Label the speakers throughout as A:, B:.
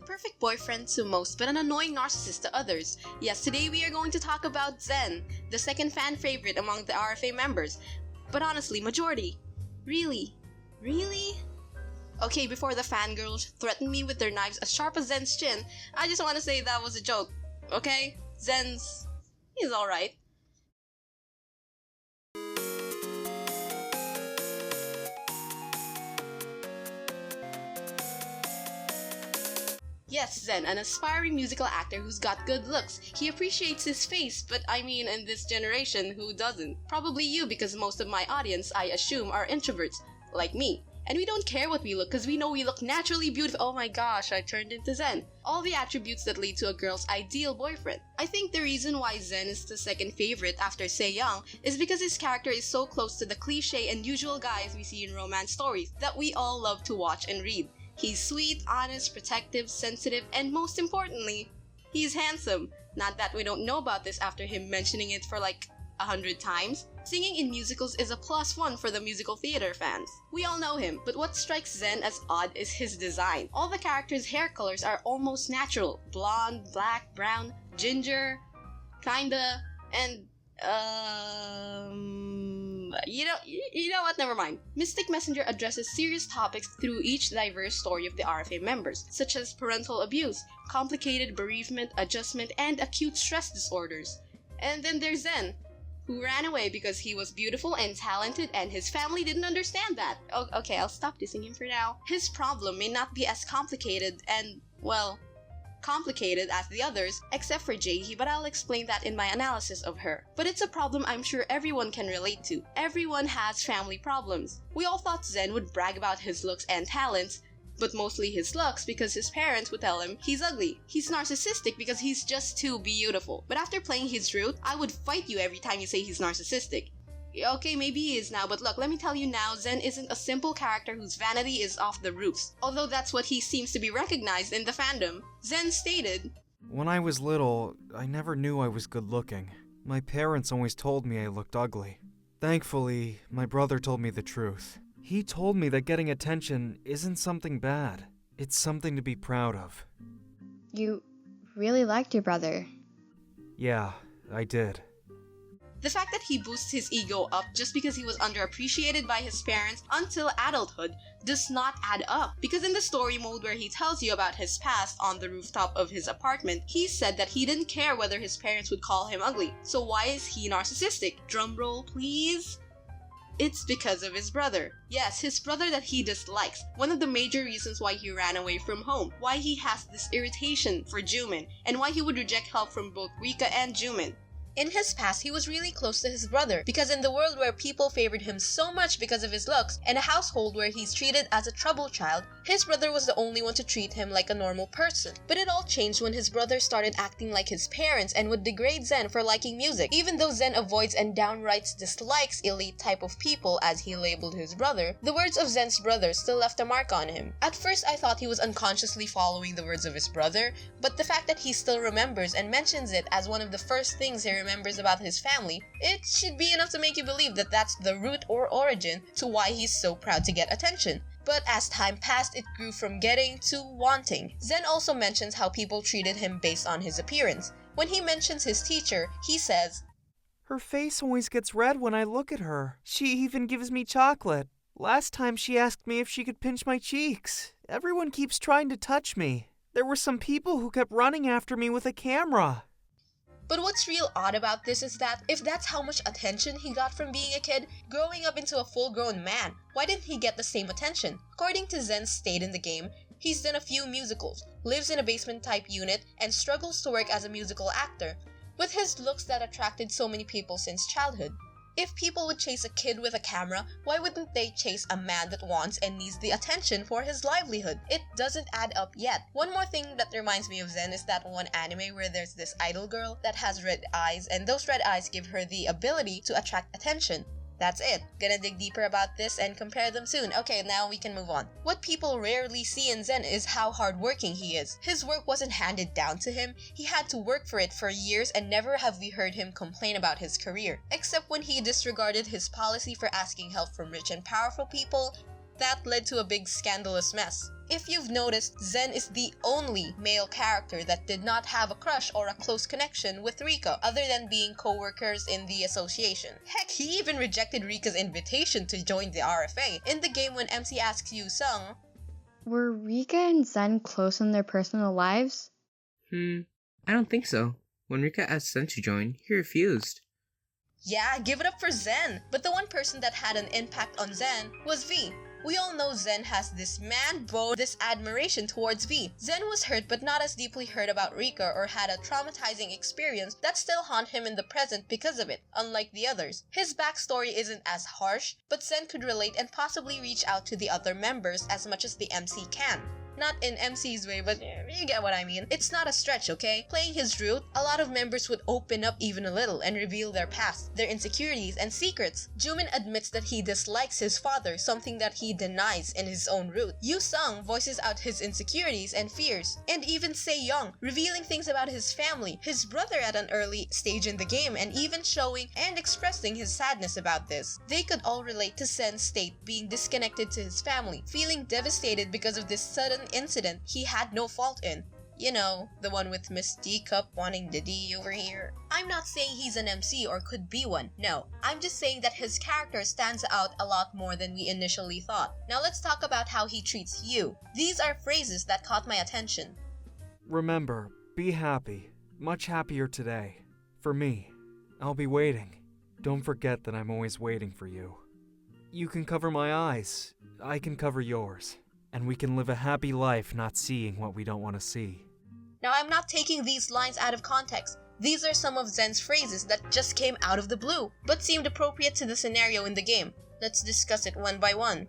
A: perfect boyfriend to most but an annoying narcissist to others. Yes, today we are going to talk about ZEN, the second fan favorite among the RFA members. But honestly, majority. Really? Really? Okay, before the fangirls threaten me with their knives as sharp as ZEN's chin, I just want to say that was a joke, okay? He's alright. Yes, ZEN, an aspiring musical actor who's got good looks. He appreciates his face, but I mean in this generation, who doesn't? Probably you, because most of my audience, I assume, are introverts, like me. And we don't care what we look, because we know we look naturally beautiful. Oh my gosh, I turned into ZEN. All the attributes that lead to a girl's ideal boyfriend. I think the reason why ZEN is the second favorite after Saeran is because his character is so close to the cliche and usual guys we see in romance stories that we all love to watch and read. He's sweet, honest, protective, sensitive, and most importantly, he's handsome. Not that we don't know about this after him mentioning it for like 100 times. Singing in musicals is a +1 for the musical theater fans. We all know him, but what strikes ZEN as odd is his design. All the characters' hair colors are almost natural. Blonde, black, brown, ginger, kinda, and you know what, never mind. Mystic Messenger addresses serious topics through each diverse story of the RFA members, such as parental abuse, complicated bereavement, adjustment, and acute stress disorders. And then there's ZEN, who ran away because he was beautiful and talented and his family didn't understand that. Okay, I'll stop dissing him for now. His problem may not be as complicated and, well, complicated as the others, except for Jaehee, but I'll explain that in my analysis of her. But it's a problem I'm sure everyone can relate to. Everyone has family problems. We all thought ZEN would brag about his looks and talents, but mostly his looks because his parents would tell him he's ugly. He's narcissistic because he's just too beautiful. But after playing his route, I would fight you every time you say he's narcissistic. Okay, maybe he is now, but look, let me tell you now, ZEN isn't a simple character whose vanity is off the roofs. Although that's what he seems to be recognized in the fandom. ZEN stated,
B: "When I was little, I never knew I was good looking. My parents always told me I looked ugly. Thankfully, my brother told me the truth. He told me that getting attention isn't something bad. It's something to be proud of."
C: You really liked your brother.
B: Yeah, I did.
A: the fact that he boosts his ego up just because he was underappreciated by his parents until adulthood does not add up. Because in the story mode where he tells you about his past on the rooftop of his apartment, he said that he didn't care whether his parents would call him ugly. So why is he narcissistic? Drumroll, please? It's because of his brother. Yes, his brother that he dislikes. One of the major reasons why he ran away from home. Why he has this irritation for Jumin. And why he would reject help from both Rika and Jumin. In his past, he was really close to his brother because in the world where people favored him so much because of his looks and a household where he's treated as a troubled child, his brother was the only one to treat him like a normal person. But it all changed when his brother started acting like his parents and would degrade ZEN for liking music. Even though ZEN avoids and downright dislikes elite type of people as he labeled his brother, the words of ZEN's brother still left a mark on him. At first, I thought he was unconsciously following the words of his brother, but the fact that he still remembers and mentions it as one of the first things he remembers about his family, it should be enough to make you believe that that's the root or origin to why he's so proud to get attention. But as time passed, it grew from getting to wanting. ZEN also mentions how people treated him based on his appearance. When he mentions his teacher, he says,
B: "Her face always gets red when I look at her. She even gives me chocolate. Last time she asked me if she could pinch my cheeks. Everyone keeps trying to touch me. There were some people who kept running after me with a camera."
A: But what's real odd about this is that if that's how much attention he got from being a kid, growing up into a full-grown man, why didn't he get the same attention? According to ZEN's state in the game, he's done a few musicals, lives in a basement-type unit, and struggles to work as a musical actor, with his looks that attracted so many people since childhood. If people would chase a kid with a camera, why wouldn't they chase a man that wants and needs the attention for his livelihood? It doesn't add up yet. One more thing that reminds me of ZEN is that one anime where there's this idol girl that has red eyes and those red eyes give her the ability to attract attention. That's it. Gonna dig deeper about this and compare them soon. Okay, now we can move on. What people rarely see in ZEN is how hardworking he is. His work wasn't handed down to him. He had to work for it for years and never have we heard him complain about his career. Except when he disregarded his policy for asking help from rich and powerful people. That led to a big scandalous mess. If you've noticed, Zen is the only male character that did not have a crush or a close connection with Rika, other than being co-workers in the association. Heck, he even rejected Rika's invitation to join the RFA. In the game, when MC asks Yu Sung,
C: Were Rika and Zen close in their personal lives?
D: I don't think so. When Rika asked Zen to join, he refused.
A: yeah, give it up for Zen! But the one person that had an impact on Zen was V. We all know Zen has this this admiration towards V. Zen was hurt but not as deeply hurt about Rika or had a traumatizing experience that still haunt him in the present because of it, unlike the others. His backstory isn't as harsh, but Zen could relate and possibly reach out to the other members as much as the MC can. Not in MC's way, but you get what I mean. It's not a stretch, okay? Playing his route, a lot of members would open up even a little and reveal their past, their insecurities, and secrets. Jumin admits that he dislikes his father, something that he denies in his own route. Yu Sung voices out his insecurities and fears, and even Young, revealing things about his family, his brother at an early stage in the game, and even showing and expressing his sadness about this. They could all relate to Zen's state, being disconnected to his family, feeling devastated because of this sudden incident he had no fault in. You know, the one with Miss D Cup wanting the D over here. I'm not saying he's an MC or could be one, no. I'm just saying that his character stands out a lot more than we initially thought. Now let's talk about how he treats you. These are phrases that caught my attention.
B: Remember, be happy. Much happier today. For me. I'll be waiting. Don't forget that I'm always waiting for you. You can cover my eyes. I can cover yours. And we can live a happy life not seeing what we don't want to see.
A: Now, I'm not taking these lines out of context. These are some of Zen's phrases that just came out of the blue, but seemed appropriate to the scenario in the game. Let's discuss it one by one.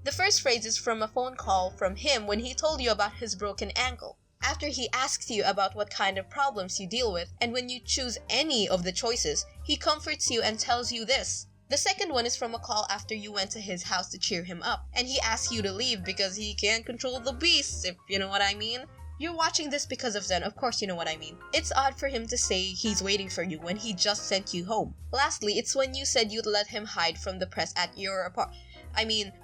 A: The first phrase is from a phone call from him when he told you about his broken ankle. After he asks you about what kind of problems you deal with, and when you choose any of the choices, he comforts you and tells you this. The second one is from a call after you went to his house to cheer him up, and he asks you to leave because he can't control the beasts, if you know what I mean. You're watching this because of Zen, of course you know what I mean. It's odd for him to say he's waiting for you when he just sent you home. Lastly, it's when you said you'd let him hide from the press at your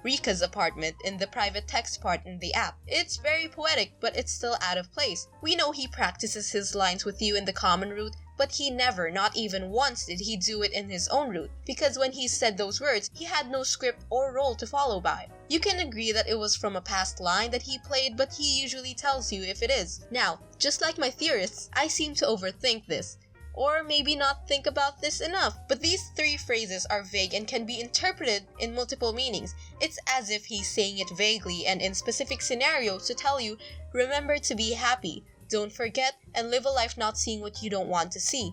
A: Rika's apartment in the private text part in the app. It's very poetic, but it's still out of place. We know he practices his lines with you in the common route, but he never, not even once, did he do it in his own route, because when he said those words, he had no script or role to follow by. You can agree that it was from a past line that he played, but he usually tells you if it is. Now, just like my theorists, I seem to overthink this, or maybe not think about this enough. But these three phrases are vague and can be interpreted in multiple meanings. It's as if he's saying it vaguely and in specific scenarios to tell you, remember to be happy, don't forget, and live a life not seeing what you don't want to see.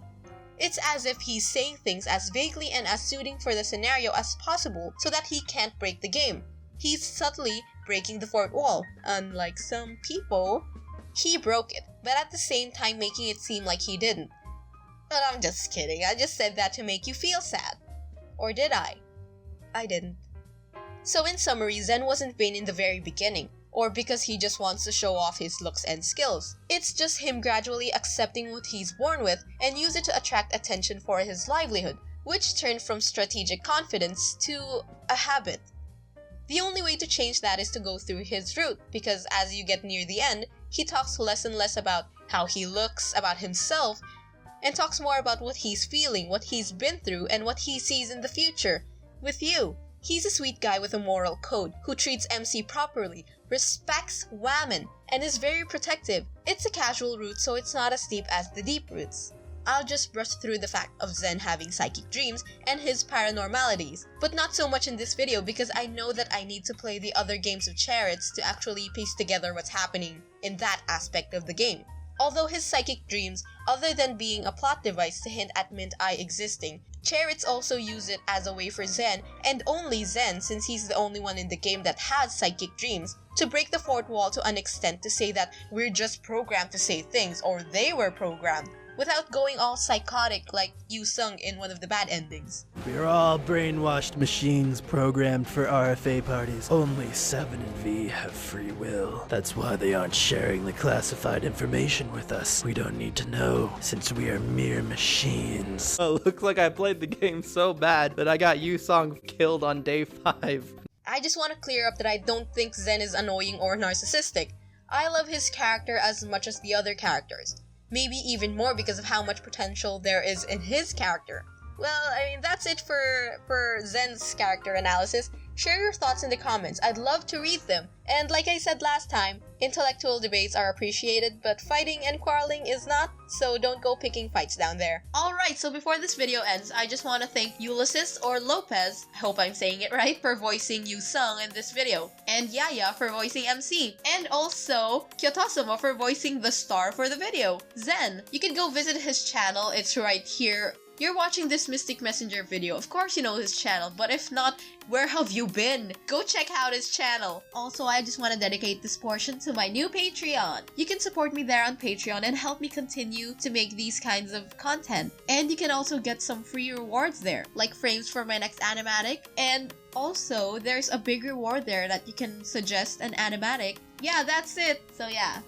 A: It's as if he's saying things as vaguely and as suiting for the scenario as possible so that he can't break the game. He's subtly breaking the fourth wall. Unlike some people, he broke it, but at the same time making it seem like he didn't. But I'm just kidding, I just said that to make you feel sad. Or did I? I didn't. So in summary, Zen wasn't vain in the very beginning, or because he just wants to show off his looks and skills. It's just him gradually accepting what he's born with and use it to attract attention for his livelihood, which turned from strategic confidence to a habit. The only way to change that is to go through his route, because as you get near the end, he talks less and less about how he looks, about himself, and talks more about what he's feeling, what he's been through, and what he sees in the future. With you. He's a sweet guy with a moral code, who treats MC properly, respects women, and is very protective. It's a casual route, so it's not as steep as the deep routes. I'll just brush through the fact of Zen having psychic dreams and his paranormalities, but not so much in this video because I know that I need to play the other games of Chariots to actually piece together what's happening in that aspect of the game. Although his psychic dreams, other than being a plot device to hint at Mint Eye existing, Chariots also use it as a way for Zen, and only Zen since he's the only one in the game that has psychic dreams, to break the fourth wall to an extent to say that we're just programmed to say things, or they were programmed, without going all psychotic like Yu Sung in one of the bad endings.
E: We're all brainwashed machines programmed for RFA parties. Only 7 and V have free will. That's why they aren't sharing the classified information with us. We don't need to know, since we are mere machines.
D: Oh, looks like I played the game so bad that I got Yu Song killed on day 5.
A: I just want to clear up that I don't think Zen is annoying or narcissistic. I love his character as much as the other characters. Maybe even more because of how much potential there is in his character. Well, I mean, that's it for Zen's character analysis. Share your thoughts in the comments. I'd love to read them. And like I said last time, intellectual debates are appreciated, but fighting and quarreling is not, so don't go picking fights down there. Alright, so before this video ends, I just want to thank Ulysses or Lopez, I hope I'm saying it right, for voicing Yu-sung in this video, and Yaya for voicing MC, and also Kyotosomo for voicing the star for the video, Zen. You can go visit his channel, it's right here. You're watching this Mystic Messenger video, of course you know his channel, but if not, where have you been? Go check out his channel. Also, I just want to dedicate this portion to my new Patreon. You can support me there on Patreon and help me continue to make these kinds of content. And you can also get some free rewards there, like frames for my next animatic, and also there's a big reward there that you can suggest an animatic. Yeah, that's it. So yeah,